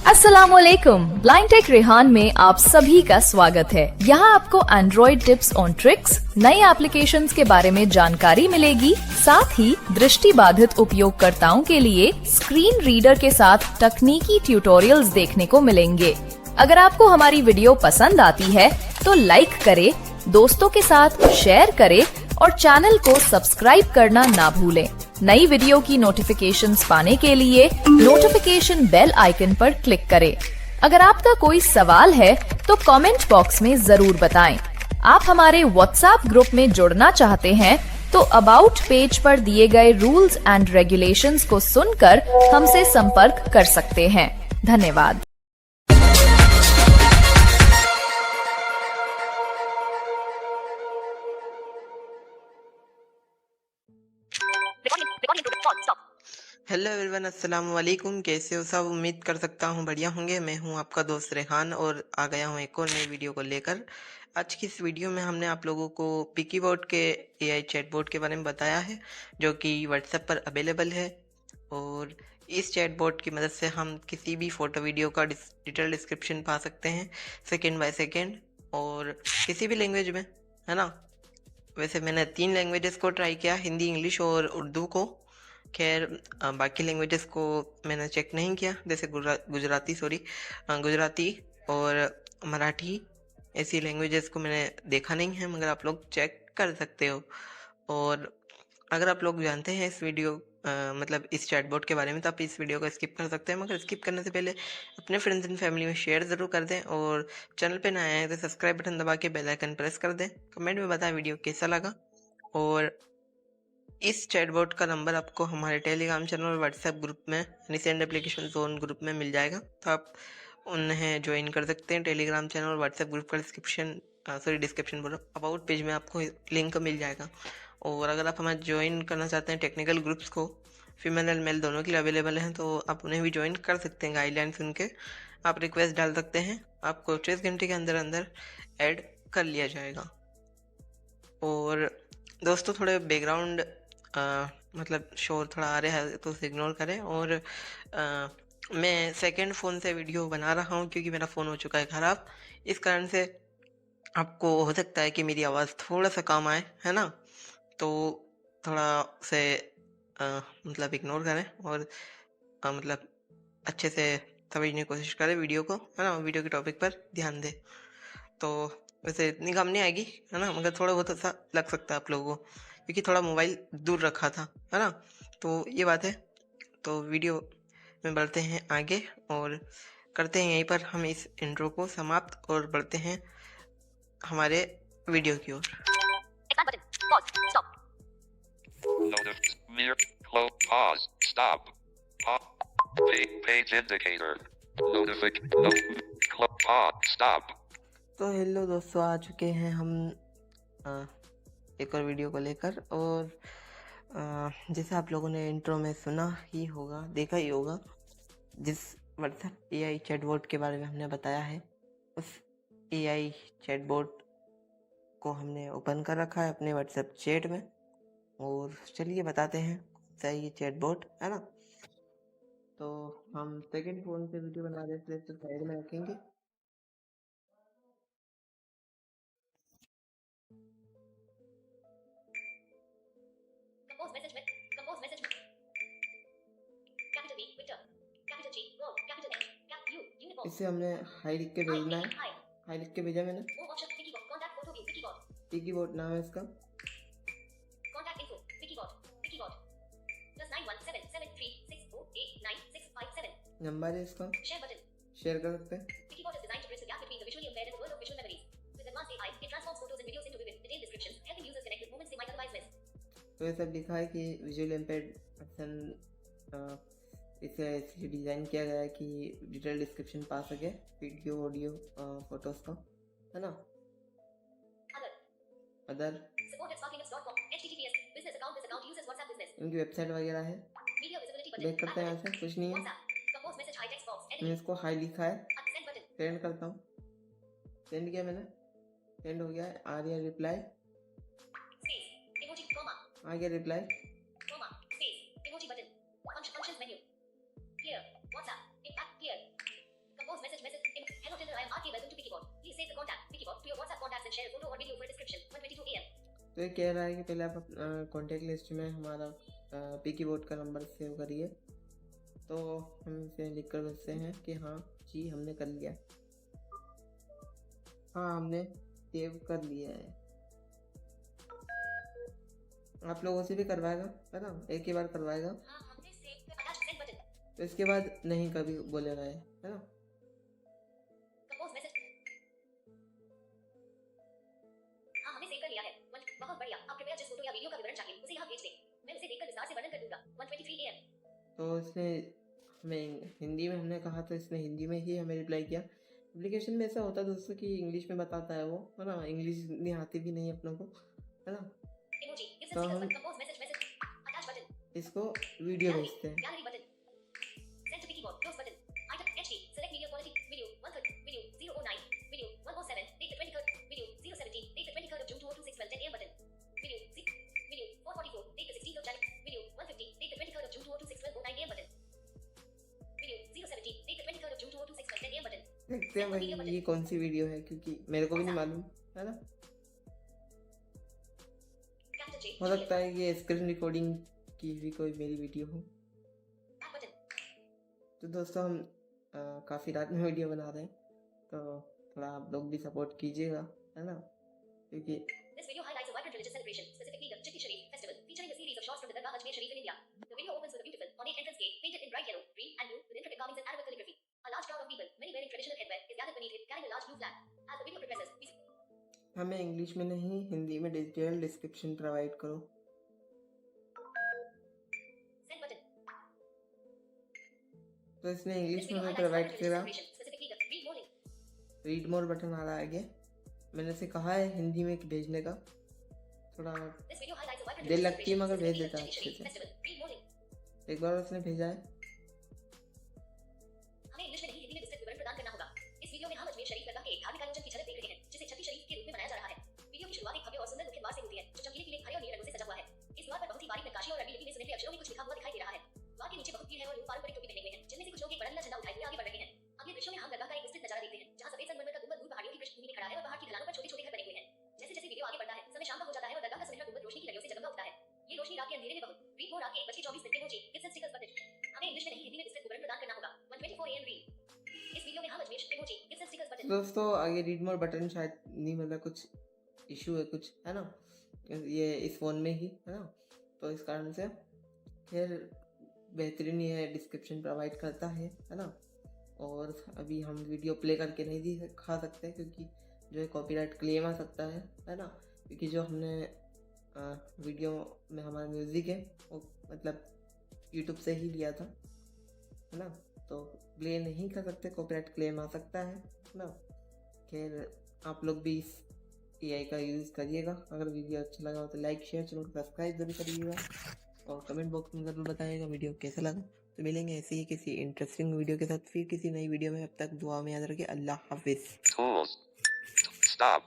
अस्सलामुअलैकुम। Blind take Rehan में आप सभी का स्वागत है। यहाँ आपको एंड्रॉइड टिप्स ऑन ट्रिक्स, नए एप्लीकेशंस के बारे में जानकारी मिलेगी। साथ ही दृष्टि बाधित उपयोगकर्ताओं के लिए स्क्रीन रीडर के साथ तकनीकी ट्यूटोरियल्स देखने को मिलेंगे। अगर आपको हमारी वीडियो पसंद आती है तो लाइक करे, दोस्तों के साथ शेयर करे और चैनल को सब्सक्राइब करना ना भूलें। नई वीडियो की नोटिफिकेशंस पाने के लिए नोटिफिकेशन बेल आइकन पर क्लिक करें। अगर आपका कोई सवाल है तो कमेंट बॉक्स में जरूर बताएं। आप हमारे व्हाट्सएप ग्रुप में जुड़ना चाहते हैं तो अबाउट पेज पर दिए गए रूल्स एंड रेगुलेशंस को सुनकर हमसे संपर्क कर सकते हैं। धन्यवाद। हेलो एवरीवन, अस्सलाम वालेकुम। कैसे हो सब? उम्मीद कर सकता हूँ बढ़िया होंगे। मैं हूँ आपका दोस्त रेहान और आ गया हूँ एक और नई वीडियो को लेकर। आज की इस वीडियो में हमने आप लोगों को पिकीबॉट के एआई चैटबॉट के बारे में बताया है, जो कि व्हाट्सएप पर अवेलेबल है। और इस चैटबॉट की मदद से हम किसी भी फ़ोटो वीडियो का डिटेल डिस्क्रिप्शन पा सकते हैं सेकेंड बाय सेकेंड, और किसी भी लैंग्वेज में, है ना। वैसे मैंने 3 लैंग्वेजेस को ट्राई किया, हिंदी, इंग्लिश और उर्दू को। खैर बाकी लैंग्वेजेस को मैंने चेक नहीं किया, जैसे गुजराती और मराठी, ऐसी लैंग्वेजेस को मैंने देखा नहीं है, मगर आप लोग चेक कर सकते हो। और अगर आप लोग जानते हैं इस वीडियो मतलब इस चैटबॉट के बारे में, तो आप इस वीडियो को स्किप कर सकते हैं, मगर स्किप करने से पहले अपने फ्रेंड्स एंड फैमिली में शेयर ज़रूर कर दें। और चैनल पे नए आए हैं तो सब्सक्राइब बटन दबा के बेल आइकन प्रेस कर दें। कमेंट में बताएं वीडियो कैसा लगा। और इस चैटबॉट का नंबर आपको हमारे टेलीग्राम चैनल और व्हाट्सएप ग्रुप में, यानी सेंड एप्लीकेशन जोन ग्रुप में मिल जाएगा, तो आप उन्हें ज्वाइन कर सकते हैं। टेलीग्राम चैनल और व्हाट्सएप ग्रुप का डिस्क्रिप्शन बोलो, अबाउट पेज में आपको लिंक मिल जाएगा। और अगर आप हमें ज्वाइन करना चाहते हैं, टेक्निकल ग्रुप्स को फीमेल एंड मेल दोनों के लिए अवेलेबल हैं, तो आप उन्हें भी ज्वाइन कर सकते हैं। गाइडलाइन सुन के आप रिक्वेस्ट डाल सकते हैं, आपको 24 घंटे के अंदर अंदर ऐड कर लिया जाएगा। और दोस्तों, थोड़े बैकग्राउंड मतलब शोर थोड़ा आ रहा है तो उसे इग्नोर करें। और मैं सेकंड फ़ोन से वीडियो बना रहा हूँ, क्योंकि मेरा फ़ोन हो चुका है ख़राब। इस कारण से आपको हो सकता है कि मेरी आवाज़ थोड़ा सा कम आए, है ना। तो थोड़ा से मतलब इग्नोर करें और मतलब अच्छे से समझने की कोशिश करें वीडियो को, है ना। वीडियो के टॉपिक पर ध्यान दें। तो वैसे इतनी काम नहीं आएगी, है ना, मगर थोड़ा बहुत ऐसा लग सकता है आप लोगों को, क्योंकि थोड़ा मोबाइल दूर रखा था, है ना। तो ये बात है। तो वीडियो में बढ़ते हैं आगे और करते हैं यहीं पर हम इस इंट्रो को समाप्त, और बढ़ते हैं हमारे वीडियो की ओर। Pause. Stop. Page indicator. Pause. Stop. तो हेलो दोस्तों, आ चुके हैं हम एक और वीडियो को लेकर। और जैसे आप लोगों ने इंट्रो में सुना ही होगा, देखा ही होगा, जिस व्हाट्सएप एआई चैटबॉट के बारे में हमने बताया है, उस एआई चैटबॉट को हमने ओपन कर रखा है अपने व्हाट्सएप चैट में। और चलिए बताते हैं सही ये चैटबॉट, है ना। तो हम सेकंड फ़ोन से वीडियो बना रहे थे, तो साइड में रखेंगे। इसे हमने हाई लिख के भेजना है। हाई लिख के भेजा मैंने। पिकीबॉट नाम है इसका। नंबर है इसका, शेयर कर सकते हैं। तो ये सब लिखा है कि विजुअल इम्पेयर्ड पर्सन, इसे ऐसे डिज़ाइन किया गया है कि डिटेल डिस्क्रिप्शन पा सके वीडियो, ऑडियो, फोटोज का, है ना। अदर इनकी वेबसाइट वगैरह है, देख करते हैं। यहाँ से कुछ नहीं है। मैंने इसको हाई लिखा है, सेंड करता हूँ। सेंड किया मैंने, सेंड हो गया है। आ गया रिप्लाई, आ गया reply. Compose message. Hello Tinder, I am RK. Welcome to Wikibot. Please save the contact Wikibot to your WhatsApp contacts and share a photo or video for description. 1:22 AM. तो ये कह रहा है कि पहले आप कॉन्टेक्ट लिस्ट में हमारा विकीबोर्ड का नंबर सेव करिए। तो हम इसे लिख कर भेजते हैं कि हाँ जी हमने कर लिया, हाँ हमने सेव कर लिया है। आप लोगों से भी करवाएगा है ना, एक ही बार करवाएगा, हाँ हमने सेव कर attach send button. तो इसके बाद नहीं कभी बोलेगा है ना। Compose message. हाँ हमने सेव कर लिया है। बहुत बढ़िया। आप कृपया जिस फोटो या वीडियो का विवरण चाहिए उसे यहाँ भेज दें। मैं उसे देखकर विस्तार से वर्णन कर दूंगा। 1:23 AM. तो इसने हमें हिंदी में हमने कहा तो इसने हिंदी में ही हमें रिप्लाई किया। एप्लीकेशन में ऐसा होता है दोस्तों कि इंग्लिश में बताता है वो, है ना, इंग्लिश नहीं आती भी नहीं अपनों को, है ना। Emoji. Give तो some हम stickers. Compose message. Attach button. इसको वीडियो भेजते हैं। Gallery button. Send to Wikibot. Close button. Item HD. Select media quality. Video 130. Video 009. Video 107. Date the 23rd. Video 017. Date the 23rd of June 2026. 10 AM button. Video 444. Date the 16th of January. Video 150. Date the 23rd of June 2026. 12:09 AM button. Video 017. Date the 23rd of June 2026. 10 AM button. देखते हैं भाई ये कौन सी video है, क्योंकि मेरे को भी नहीं मालूम, है ना। Capital J. हो सकता है ये स्क्रीन रिकॉर्डिंग की भी कोई मेरी वीडियो हो। Back button. तो दोस्तों हम काफ़ी रात में वीडियो बना रहे हैं, तो थोड़ा आप लोग भी सपोर्ट कीजिएगा, है ना, क्योंकि This video highlights a vibrant religious celebration, specifically the Chakki Sharif festival, featuring a series of shots from the Dargah Ajmer Sharif in India. The video opens with a beautiful, ornate entrance gate painted in bright yellow, green, and blue, with intricate carvings and Arabic calligraphy. A large crowd of people, many wearing traditional headwear, is gathered beneath it, carrying a large blue flag. As the video progresses, we हमें English में नहीं हिंदी में digital description provide करो। send button. तो इसने This English में video हमें highlights a provide vibrant religious करा। celebration, specifically the read more link. Read more button आ रहा है आगे, मैंने उसे कहा है हिंदी में भेजने का, थोड़ा This video highlights a vibrant there religious लगती है celebration, मगर भेज specifically देता the है Chakki अच्छे Sharif से। festival. Read more link. एक बार उसने भेजा है। हमें इंग्लिश में नहीं हिंदी में विस्तृत विवरण प्रदान करना होगा। इस वीडियो में हम अजमेर शरीफ दरगाह के धार्मिक आयोजन की झलक देख रहे हैं, जिसे छक्की शरीफ के रूप में मनाया जा रहा है। वीडियो की शुरुआत एक भव्य और सुंदर मुख्य द्वार से होती है, जो चमकीले पीले, हरे और नीले रंगों से सजा हुआ है। इस द्वार पर बहुत ही बारीक नक्काशी और अरबी लिपि में सुनहरे अक्षरों में कुछ लिखा हुआ दिखाई दे रहा है। द्वार के नीचे बहुत भीड़ है और लोग पारंपरिक टोपी पहने हुए हैं, जिनमें से कुछ लोग एक बड़ा नीला झंडा उठाए हुए आगे बढ़ रहे हैं। अगले दृश्यों में हम दरगाह का एक विस्तृत नजारा देखते हैं, जहां सफेद संगमरमर का गुंबद दूर पहाड़ियों की पृष्ठभूमि में खड़ा है और पहाड़ की ढलानों पर छोटे-छोटे घर बने हुए हैं। जैसे जैसे वीडियो आगे बढ़ता है, समय शाम का हो जाता है और दरगाह का सुनहरा गुंबद रोशनी की लड़ियों से जगमगा उठता है। ये रोशनी रात के अंधेरे में बहुत रीड मोर रात के 1:24 emoji gift and stickers button. हमें इंग्लिश में नहीं हिंदी में विस्तृत विवरण प्रदान करना होगा। 1:24 AM रीड। इस वीडियो में हम Ajmer emoji gift and stickers button. दोस्तों आगे रीड मोर बटन शायद नहीं, मतलब कुछ इशू है कुछ, है ना, ये इस फ़ोन में ही, है ना, तो इस कारण से खैर बेहतरीन ये डिस्क्रिप्शन प्रोवाइड करता है ना। और अभी हम वीडियो प्ले करके नहीं दिखा सकते क्योंकि जो है कॉपीराइट क्लेम आ सकता है ना, क्योंकि जो हमने वीडियो में हमारा म्यूज़िक है वो मतलब यूट्यूब से ही लिया था, है ना, तो प्ले नहीं कर सकते, कॉपीराइट क्लेम आ सकता है ना। खैर आप लोग भी इस AI का यूज़ करिएगा। अगर वीडियो अच्छा लगा हो तो लाइक शेयर चैनल को सब्सक्राइब जरूर करिएगा और कमेंट बॉक्स में ज़रूर बताइएगा वीडियो कैसा लगा। तो मिलेंगे ऐसे ही किसी इंटरेस्टिंग वीडियो के साथ फिर किसी नई वीडियो में। अब तक दुआ में याद रखिए। अल्लाह हाफिज़। Tools. Stop.